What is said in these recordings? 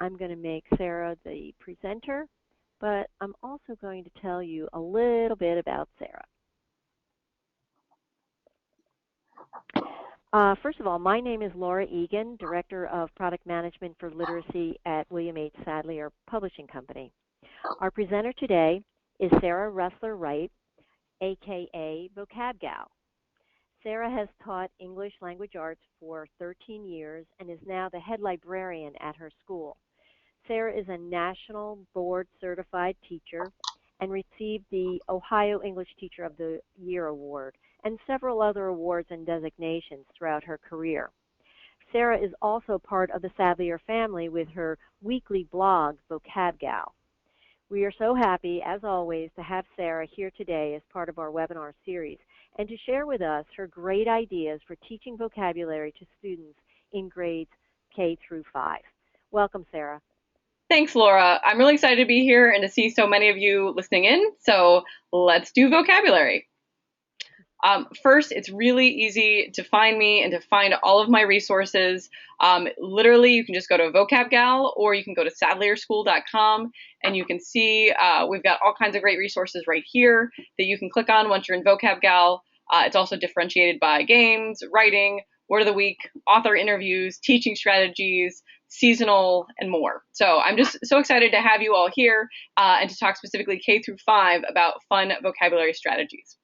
I'm going to make Sarah the presenter, but I'm also going to tell you a little bit about Sarah. First of all, my name is Laura Egan, Director of Product Management for Literacy at William H. Sadleir Publishing Company. Our presenter today is Sarah Ressler Wright, aka Vocab Gal. Sarah has taught English language arts for 13 years and is now the head librarian at her school. Sarah is a national board certified teacher and received the Ohio English Teacher of the Year Award and several other awards and designations throughout her career. Sarah is also part of the Sadleir family with her weekly blog, Vocab Gal. We are so happy, as always, to have Sarah here today as part of our webinar series and to share with us her great ideas for teaching vocabulary to students in grades K through 5. Welcome, Sarah. Thanks, Laura. I'm really excited to be here and to see so many of you listening in. So let's do vocabulary. First, it's really easy to find me and to find all of my resources. Literally, you can just go to Vocab Gal or you can go to sadleirschool.com and you can see we've got all kinds of great resources right here that you can click on once you're in Vocab Gal. It's also differentiated by games, writing, word of the week, author interviews, teaching strategies, seasonal, and more. So I'm just so excited to have you all here and to talk specifically K through 5 about fun vocabulary strategies.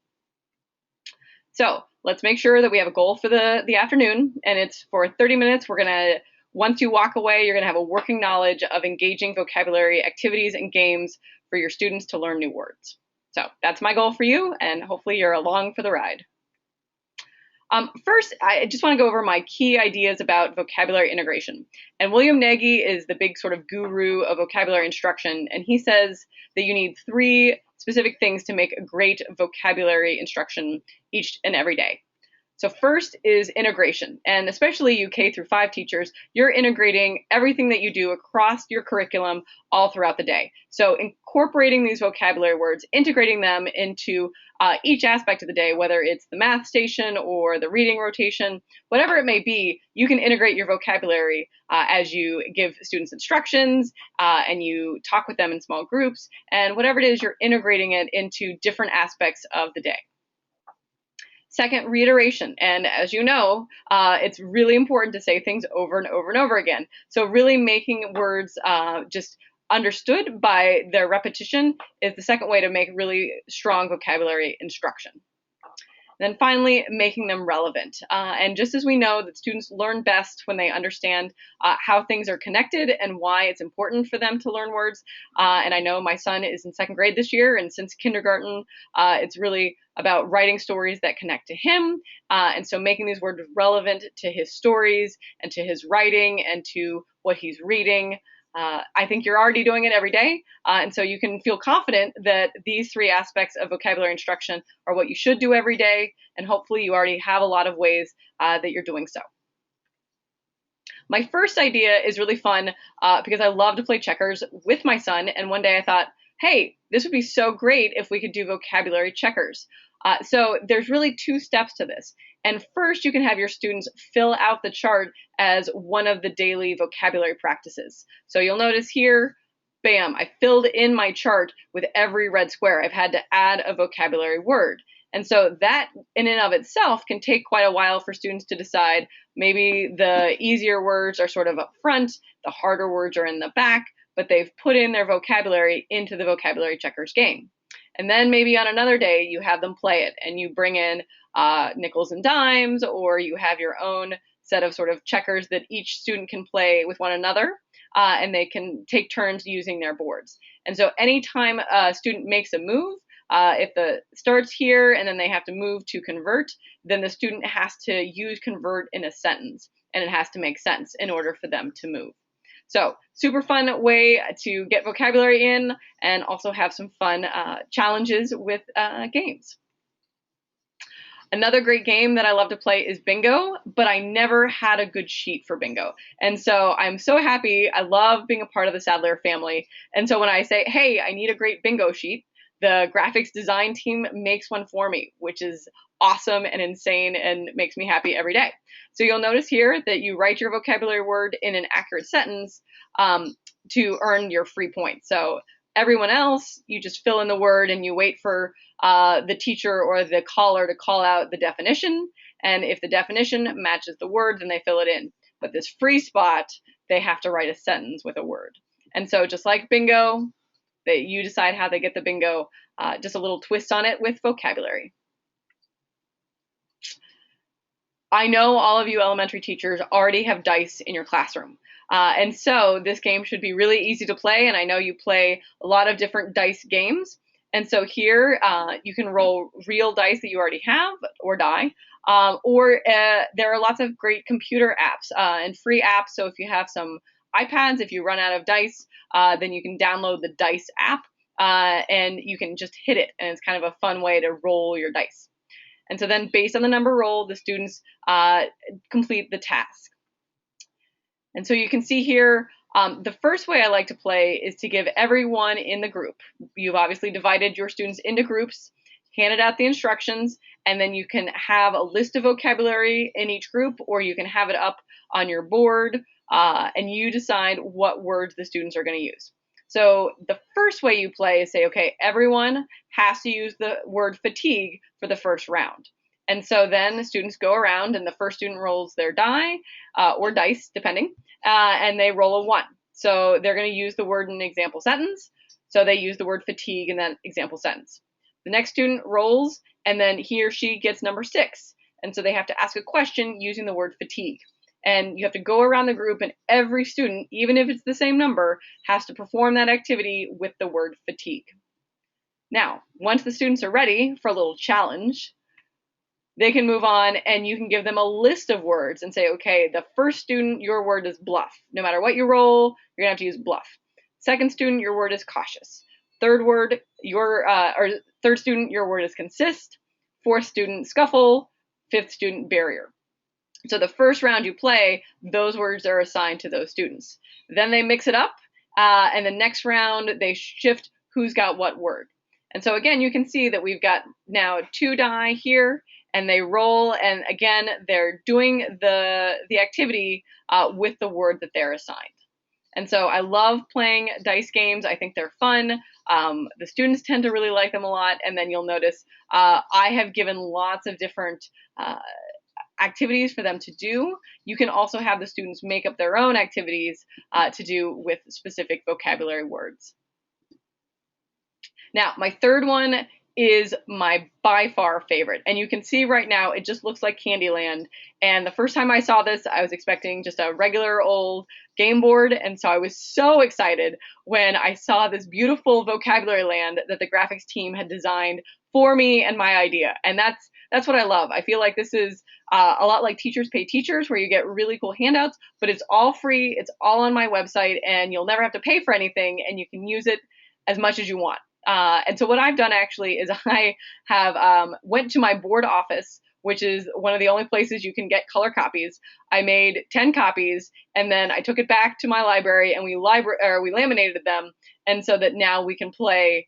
So let's make sure that we have a goal for the afternoon, and it's for 30 minutes. We're gonna, once you walk away, you're gonna have a working knowledge of engaging vocabulary activities and games for your students to learn new words. So that's my goal for you, and hopefully you're along for the ride. First, I just want to go over my key ideas about vocabulary integration. And William Nagy is the big sort of guru of vocabulary instruction, and he says that you need 3 specific things to make a great vocabulary instruction each and every day. So first is integration, and especially you K through 5 teachers, you're integrating everything that you do across your curriculum all throughout the day. So incorporating these vocabulary words, integrating them into each aspect of the day, whether it's the math station or the reading rotation, whatever it may be, you can integrate your vocabulary as you give students instructions and you talk with them in small groups, and whatever it is, you're integrating it into different aspects of the day. Second, reiteration. And as you know, it's really important to say things over and over and over again. So really making words just understood by their repetition is the second way to make really strong vocabulary instruction. And then finally, making them relevant. And just as we know that students learn best when they understand how things are connected and why it's important for them to learn words. And I know my son is in 2nd grade this year, and since kindergarten, it's really about writing stories that connect to him. And so making these words relevant to his stories and to his writing and to what he's reading. I think you're already doing it every day, and so you can feel confident that these 3 aspects of vocabulary instruction are what you should do every day, and hopefully you already have a lot of ways that you're doing so. My first idea is really fun because I love to play checkers with my son, and one day I thought, hey, this would be so great if we could do vocabulary checkers. So there's really 2 steps to this. And first, you can have your students fill out the chart as one of the daily vocabulary practices. So you'll notice here, bam, I filled in my chart with every red square. I've had to add a vocabulary word. And so that in and of itself can take quite a while for students to decide. Maybe the easier words are sort of up front, the harder words are in the back, but they've put in their vocabulary into the vocabulary checkers game. And then maybe on another day, you have them play it and you bring in nickels and dimes, or you have your own set of sort of checkers that each student can play with one another, and they can take turns using their boards. And so anytime a student makes a move, if the starts here and then they have to move to convert, then the student has to use convert in a sentence, and it has to make sense in order for them to move. So super fun way to get vocabulary in and also have some fun challenges with games. Another great game that I love to play is bingo, but I never had a good sheet for bingo. And so I'm so happy. I love being a part of the Sadleir family. And so when I say, hey, I need a great bingo sheet, the graphics design team makes one for me, which is awesome and insane and makes me happy every day. So you'll notice here that you write your vocabulary word in an accurate sentence to earn your free points. So everyone else, you just fill in the word and you wait for the teacher or the caller to call out the definition. And if the definition matches the word, then they fill it in. But this free spot, they have to write a sentence with a word. And so just like bingo, that you decide how they get the bingo, just a little twist on it with vocabulary. I know all of you elementary teachers already have dice in your classroom. And so this game should be really easy to play. And I know you play a lot of different dice games. And so here you can roll real dice that you already have or die. Or there are lots of great computer apps and free apps. So if you have some iPads, if you run out of dice, then you can download the dice app and you can just hit it. And it's kind of a fun way to roll your dice. And so then based on the number rolled, the students complete the task. And so you can see here, the first way I like to play is to give everyone in the group. You've obviously divided your students into groups, handed out the instructions, and then you can have a list of vocabulary in each group, or you can have it up on your board, and you decide what words the students are going to use. So the first way you play is say, okay, everyone has to use the word fatigue for the first round. And so then the students go around and the first student rolls their die or dice, depending, and they roll a 1. So they're going to use the word in an example sentence. So they use the word fatigue in that example sentence. The next student rolls and then he or she gets number 6. And so they have to ask a question using the word fatigue. And you have to go around the group and every student, even if it's the same number, has to perform that activity with the word fatigue. Now, once the students are ready for a little challenge, they can move on and you can give them a list of words and say, okay, the first student, your word is bluff. No matter what you roll, you're gonna have to use bluff. Second student, your word is cautious. Third student, your word is consist. Fourth student, scuffle. Fifth student, barrier. So the first round you play, those words are assigned to those students. Then they mix it up, and the next round they shift who's got what word. And so again, you can see that we've got now 2 die here, and they roll, and again, they're doing the activity with the word that they're assigned. And so I love playing dice games. I think they're fun. The students tend to really like them a lot, and then you'll notice I have given lots of different activities for them to do. You can also have the students make up their own activities to do with specific vocabulary words. Now, my third one is my by far favorite. And you can see right now, it just looks like Candyland. And the first time I saw this, I was expecting just a regular old game board. And so I was so excited when I saw this beautiful vocabulary land that the graphics team had designed for me and my idea. And that's what I love. I feel like this is a lot like Teachers Pay Teachers, where you get really cool handouts, but it's all free. It's all on my website, and you'll never have to pay for anything, and you can use it as much as you want. And so what I've done actually is I have went to my board office, which is one of the only places you can get color copies. I made 10 copies, and then I took it back to my library, and we laminated them, and so that now we can play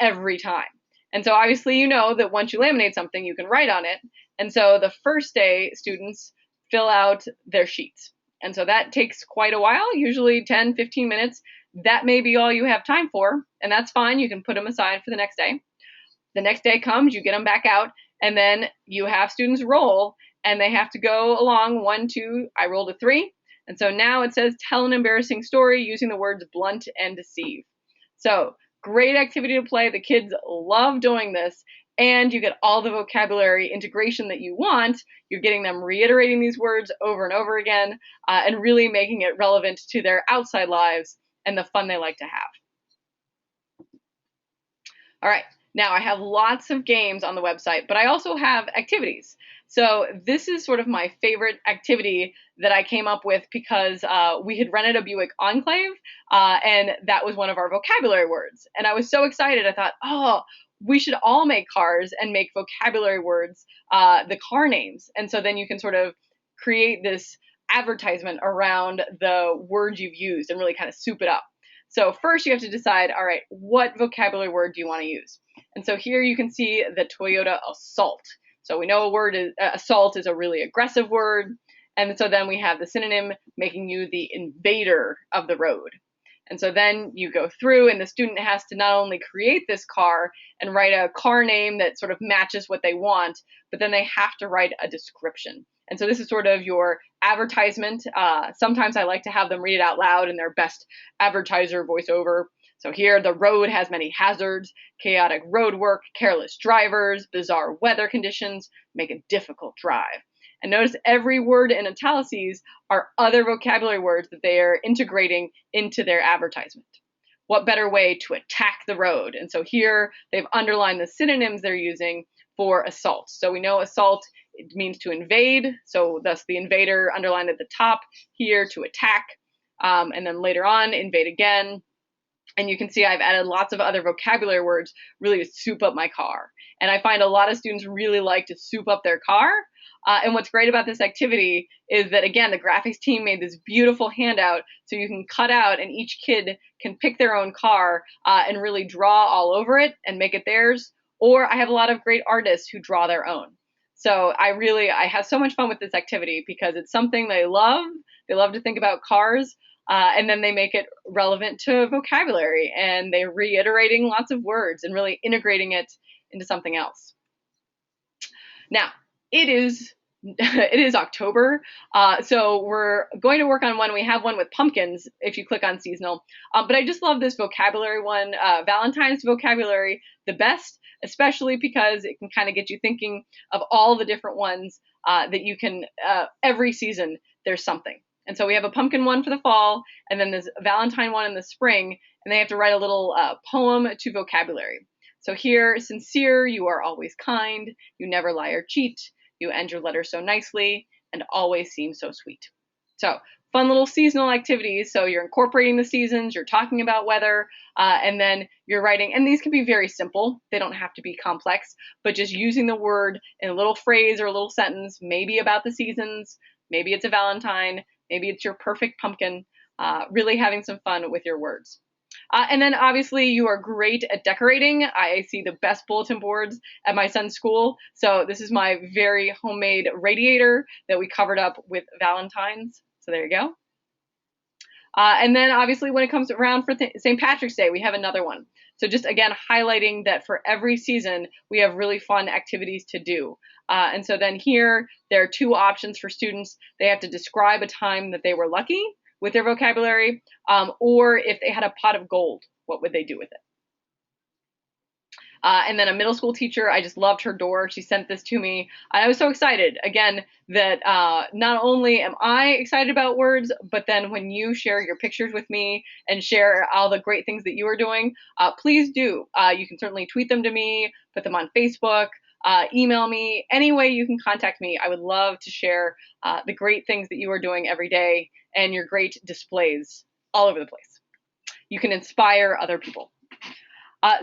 every time. And so obviously you know that once you laminate something, you can write on it. And so the first day, students fill out their sheets. And so that takes quite a while, usually 10, 15 minutes. That may be all you have time for, and that's fine. You can put them aside for the next day. The next day comes, you get them back out, and then you have students roll, and they have to go along 1, 2, I rolled a 3. And so now it says, tell an embarrassing story using the words blunt and deceive. So great activity to play. The kids love doing this, and you get all the vocabulary integration that you want. You're getting them reiterating these words over and over again, and really making it relevant to their outside lives and the fun they like to have. All right, now I have lots of games on the website, but I also have activities. So this is sort of my favorite activity that I came up with because we had rented a Buick Enclave, and that was one of our vocabulary words. And I was so excited, I thought, oh, we should all make cars and make vocabulary words, the car names. And so then you can sort of create this advertisement around the words you've used and really kind of soup it up. So first you have to decide, all right, what vocabulary word do you want to use? And so here you can see the Toyota Assault. So we know a word is assault is a really aggressive word. And so then we have the synonym making you the invader of the road. And so then you go through and the student has to not only create this car and write a car name that sort of matches what they want, but then they have to write a description. And so this is sort of your advertisement. Sometimes I like to have them read it out loud in their best advertiser voiceover. So here, the road has many hazards, chaotic road work, careless drivers, bizarre weather conditions make a difficult drive. And notice every word in italics are other vocabulary words that they are integrating into their advertisement. What better way to attack the road? And so here they've underlined the synonyms they're using for assault. So we know assault, it means to invade. So thus the invader underlined at the top here to attack. And then later on, invade again. And you can see I've added lots of other vocabulary words really to soup up my car. And I find a lot of students really like to soup up their car. And what's great about this activity is that, again, the graphics team made this beautiful handout so you can cut out and each kid can pick their own car and really draw all over it and make it theirs. Or I have a lot of great artists who draw their own. So I have so much fun with this activity because it's something they love. They love to think about cars. And then they make it relevant to vocabulary and they're reiterating lots of words and really integrating it into something else. Now, it is October, so we're going to work on one. We have one with pumpkins if you click on seasonal, but I just love this vocabulary one, Valentine's vocabulary, the best, especially because it can kind of get you thinking of all the different ones that you can, every season there's something. And so we have a pumpkin one for the fall, and then there's a Valentine one in the spring, and they have to write a little poem to vocabulary. So here, sincere, you are always kind, you never lie or cheat, you end your letter so nicely, and always seem so sweet. So fun little seasonal activities. So you're incorporating the seasons, you're talking about weather, and then you're writing, and these can be very simple. They don't have to be complex, but just using the word in a little phrase or a little sentence, maybe about the seasons, maybe it's a Valentine, maybe it's your perfect pumpkin, really having some fun with your words. And then obviously you are great at decorating. I see the best bulletin boards at my son's school. So this is my very homemade radiator that we covered up with Valentines. So there you go. And then obviously when it comes around for St. Patrick's Day, we have another one. So just again, highlighting that for every season, we have really fun activities to do. And so then here, there are two options for students. They have to describe a time that they were lucky with their vocabulary, or if they had a pot of gold, what would they do with it? And then a middle school teacher, I just loved her door. She sent this to me. I was so excited, again, that not only am I excited about words, but then when you share your pictures with me and share all the great things that you are doing, please do. You can certainly tweet them to me, put them on Facebook, email me, any way you can contact me. I would love to share the great things that you are doing every day and your great displays all over the place. You can inspire other people.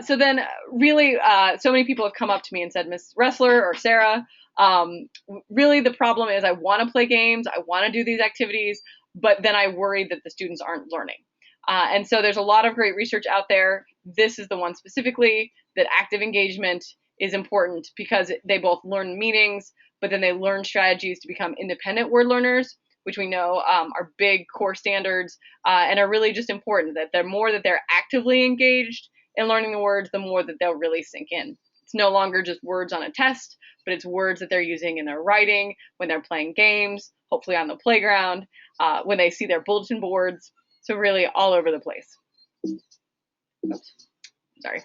So then really, so many people have come up to me and said, Miss Ressler or Sarah, really the problem is I want to play games, I want to do these activities, but then I worry that the students aren't learning. And so there's a lot of great research out there. This is the one specifically, that active engagement is important because they both learn meanings, but then they learn strategies to become independent word learners, which we know are big core standards and are really just important, that the more that they're actively engaged in learning the words, the more that they'll really sink in. It's no longer just words on a test, but it's words that they're using in their writing, when they're playing games, hopefully on the playground, when they see their bulletin boards. So really all over the place. Oops, sorry.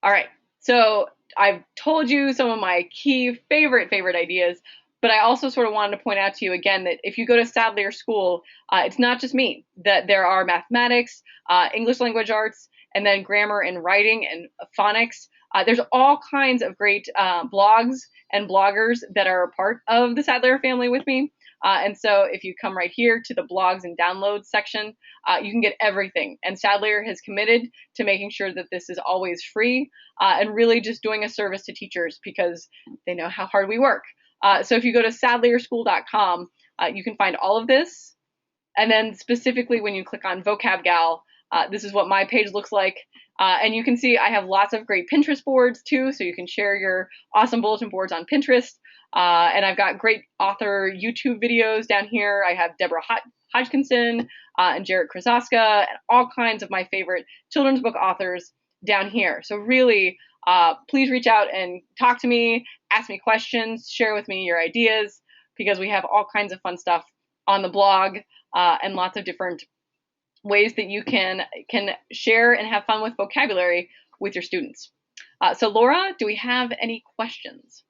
All right, so I've told you some of my key favorite ideas, but I also sort of wanted to point out to you again that if you go to Sadler School, it's not just me, that there are mathematics, English language arts, and then grammar and writing and phonics. There's all kinds of great blogs and bloggers that are a part of the Sadler family with me. And so if you come right here to the blogs and downloads section, you can get everything. And Sadler has committed to making sure that this is always free and really just doing a service to teachers because they know how hard we work. So if you go to sadlerschool.com, you can find all of this. And then specifically when you click on Vocab Gal, this is what my page looks like. And you can see I have lots of great Pinterest boards too, so you can share your awesome bulletin boards on Pinterest. And I've got great author YouTube videos down here. I have Deborah Hodgkinson and Jarrett Krasaska and all kinds of my favorite children's book authors down here. So really, please reach out and talk to me, ask me questions, share with me your ideas, because we have all kinds of fun stuff on the blog and lots of different ways that you can share and have fun with vocabulary with your students. So Laura, do we have any questions?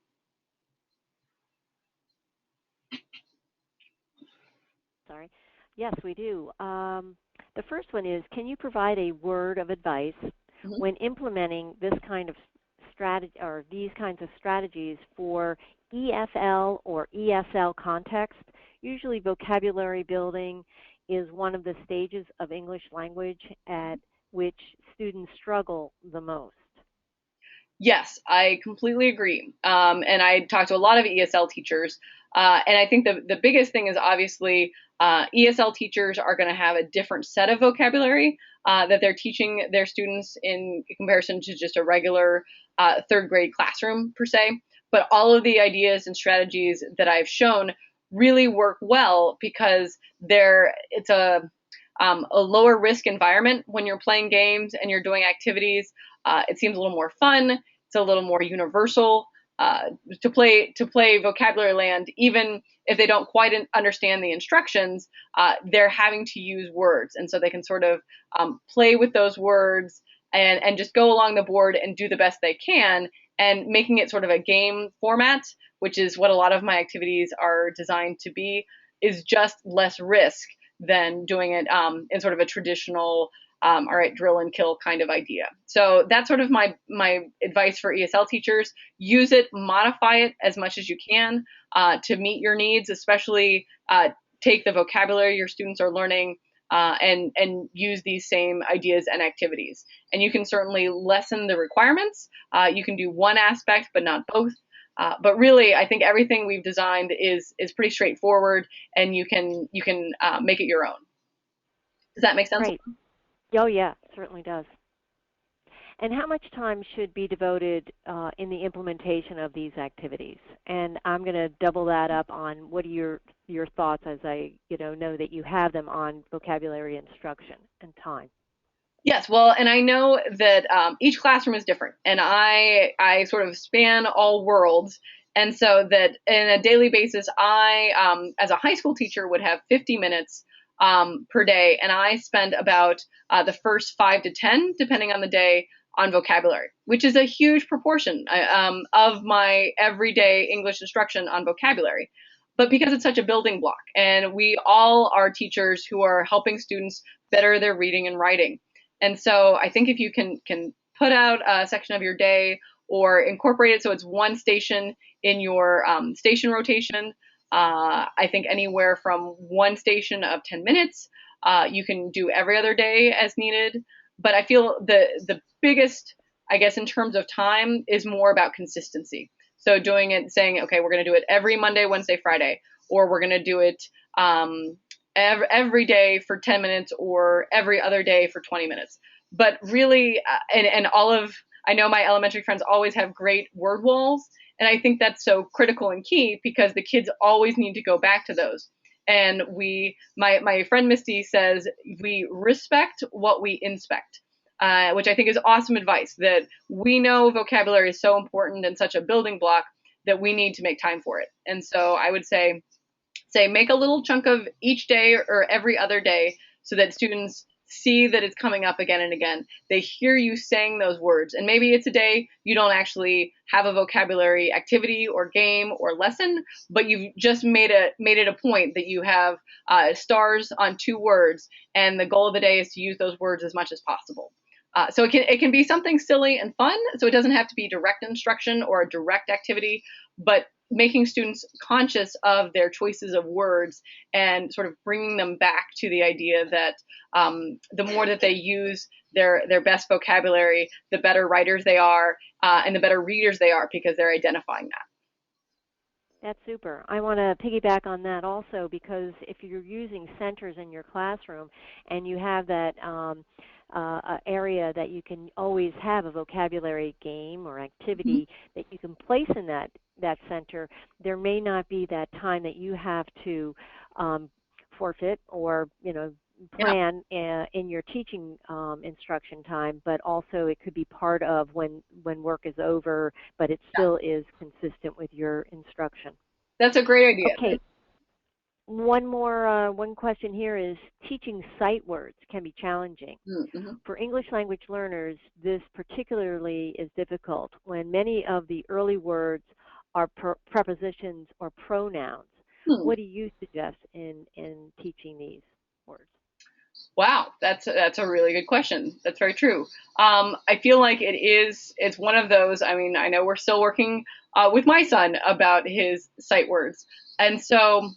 Sorry. Yes, we do. The first one is, can you provide a word of advice when implementing this kind of strategy or these kinds of strategies for EFL or ESL context? Usually vocabulary building is one of the stages of English language at which students struggle the most. Yes, I completely agree. And I talked to a lot of ESL teachers, and I think the biggest thing is obviously ESL teachers are going to have a different set of vocabulary that they're teaching their students in comparison to just a regular third grade classroom per se. But all of the ideas and strategies that I've shown really work well because it's a lower risk environment when you're playing games and you're doing activities. It seems a little more fun. It's a little more universal to play vocabulary land. Even if they don't quite understand the instructions, they're having to use words, and so they can sort of play with those words and just go along the board and do the best they can, and making it sort of a game format, which is what a lot of my activities are designed to be, is just less risk than doing it in sort of a traditional all right, drill and kill kind of idea. So that's sort of my advice for ESL teachers. Use it, modify it as much as you can to meet your needs, especially take the vocabulary your students are learning and use these same ideas and activities. And you can certainly lessen the requirements. You can do one aspect, but not both. But really, I think everything we've designed is pretty straightforward, and you can make it your own. Does that make sense? Right. Oh, yeah, certainly does. And how much time should be devoted in the implementation of these activities? And I'm going to double that up on what are your thoughts as I know that you have them on vocabulary instruction and time. Yes, well, and I know that each classroom is different, and I sort of span all worlds, and so that in a daily basis, I as a high school teacher would have 50 minutes per day, and I spend about the first 5 to 10, depending on the day, on vocabulary, which is a huge proportion of my everyday English instruction on vocabulary. But because it's such a building block, and we all are teachers who are helping students better their reading and writing. And so I think if you can put out a section of your day or incorporate it so it's one station in your station rotation, I think anywhere from one station of 10 minutes, you can do every other day as needed. But I feel the biggest, I guess, in terms of time is more about consistency. So doing it, saying, okay, we're going to do it every Monday, Wednesday, Friday, or we're going to do it every day for 10 minutes or every other day for 20 minutes. But really, and I know my elementary friends always have great word walls. And I think that's so critical and key because the kids always need to go back to those. And my friend Misty says, we respect what we inspect, which I think is awesome advice, that we know vocabulary is so important and such a building block that we need to make time for it. And so I would say make a little chunk of each day or every other day so that students see that it's coming up again and again. They hear you saying those words, and maybe it's a day you don't actually have a vocabulary activity or game or lesson, but you've just made it a point that you have stars on 2 words, and the goal of the day is to use those words as much as possible. So it can be something silly and fun, so it doesn't have to be direct instruction or a direct activity, but making students conscious of their choices of words and sort of bringing them back to the idea that the more that they use their best vocabulary, the better writers they are and the better readers they are because they're identifying that. That's super. I want to piggyback on that also because if you're using centers in your classroom and you have that a area that you can always have a vocabulary game or activity that you can place in that center, there may not be that time that you have to forfeit or Yeah, plan in your teaching instruction time, but also it could be part of when work is over, but it yeah. still is consistent with your instruction. That's a great idea. Okay, one question here is teaching sight words can be challenging. Mm-hmm. For English language learners, this particularly is difficult when many of the early words are prepositions or pronouns. Hmm. What do you suggest in teaching these words? Wow, that's a really good question. That's very true. I feel like it's one of those. I mean, I know we're still working with my son about his sight words, and so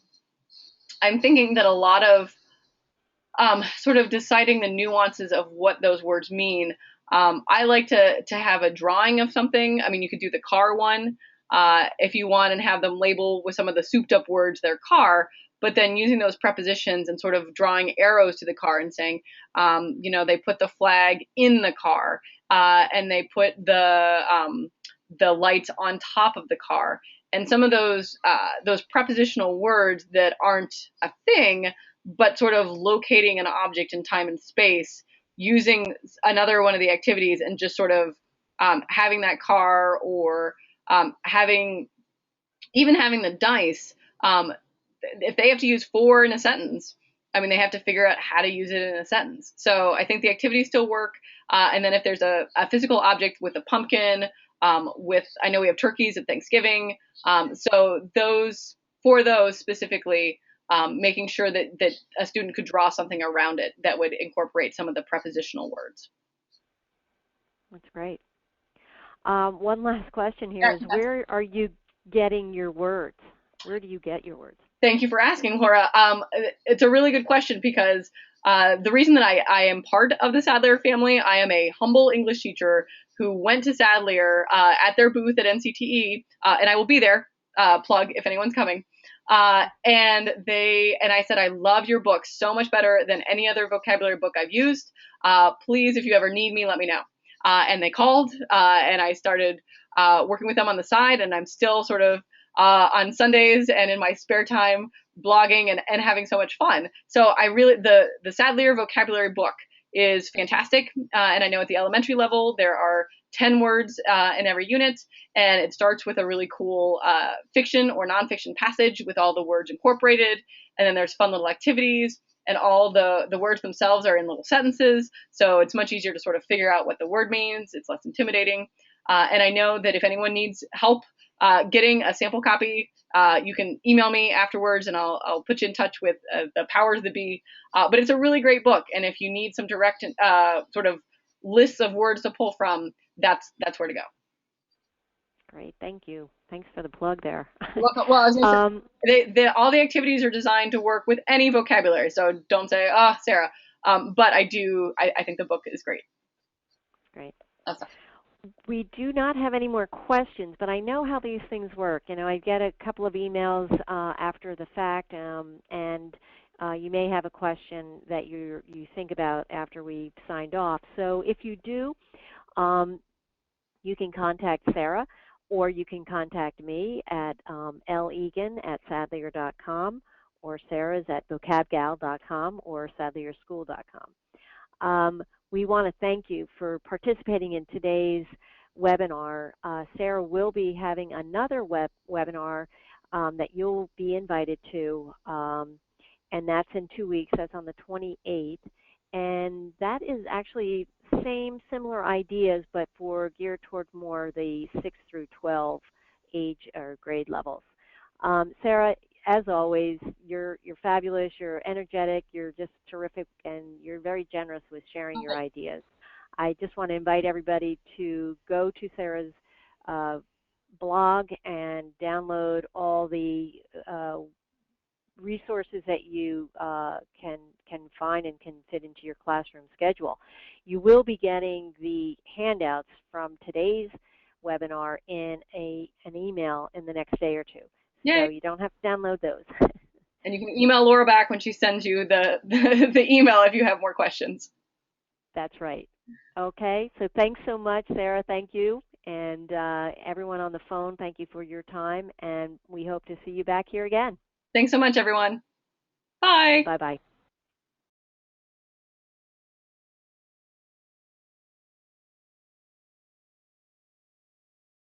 I'm thinking that a lot of sort of deciding the nuances of what those words mean. I like to have a drawing of something. I mean, you could do the car one if you want, and have them label with some of the souped up words their car. But then using those prepositions and sort of drawing arrows to the car and saying, they put the flag in the car, and they put the lights on top of the car. And some of those prepositional words that aren't a thing, but sort of locating an object in time and space using another one of the activities, and just sort of having that car, or having the dice. If they have to use four in a sentence, I mean, they have to figure out how to use it in a sentence. So I think the activities still work. And then if there's a physical object with a pumpkin, I know we have turkeys at Thanksgiving. So for those specifically, making sure that a student could draw something around it that would incorporate some of the prepositional words. That's great. One last question here Yeah, is where are you getting your words? Where do you get your words? thank you for asking, Laura. It's a really good question, because the reason that I am part of the Sadler family, I am a humble English teacher who went to Sadler at their booth at NCTE, and I will be there. Plug if anyone's coming. And I said, I love your book so much better than any other vocabulary book I've used. Please, if you ever need me, let me know. And they called, and I started working with them on the side, and I'm still sort of on Sundays and in my spare time blogging and having so much fun. So I really, the Sadler vocabulary book is fantastic. And I know at the elementary level, there are 10 words in every unit, and it starts with a really cool fiction or nonfiction passage with all the words incorporated. And then there's fun little activities, and all the words themselves are in little sentences. So it's much easier to sort of figure out what the word means. It's less intimidating. And I know that if anyone needs help getting a sample copy, you can email me afterwards, and I'll put you in touch with the powers that be. But it's a really great book, and if you need some direct sort of lists of words to pull from, that's where to go. Great, thank you. Thanks for the plug there. Well, I was gonna say, all the activities are designed to work with any vocabulary, so don't say, "Oh, Sarah." But I do. I think the book is great. Great. That's We do not have any more questions, but I know how these things work. I get a couple of emails after the fact, and you may have a question that you think about after we've signed off. So if you do, you can contact Sarah, or you can contact me at legan@sadleyer.com, or Sarah's at vocabgal.com, or sadleyerschool.com. We want to thank you for participating in today's webinar. Sarah will be having another webinar that you'll be invited to, and that's in 2 weeks. That's on the 28th. And that is actually similar ideas, but geared towards more the 6 through 12 age or grade levels. Sarah, as always, you're fabulous, you're energetic, you're just terrific, and you're very generous with sharing your ideas. I just want to invite everybody to go to Sarah's blog and download all the resources that you can find and can fit into your classroom schedule. You will be getting the handouts from today's webinar in an email in the next day or two. Yay. So you don't have to download those. And you can email Laura back when she sends you the email if you have more questions. That's right. Okay, so thanks so much, Sarah. Thank you. And everyone on the phone, thank you for your time. And we hope to see you back here again. Thanks so much, everyone. Bye. Bye bye.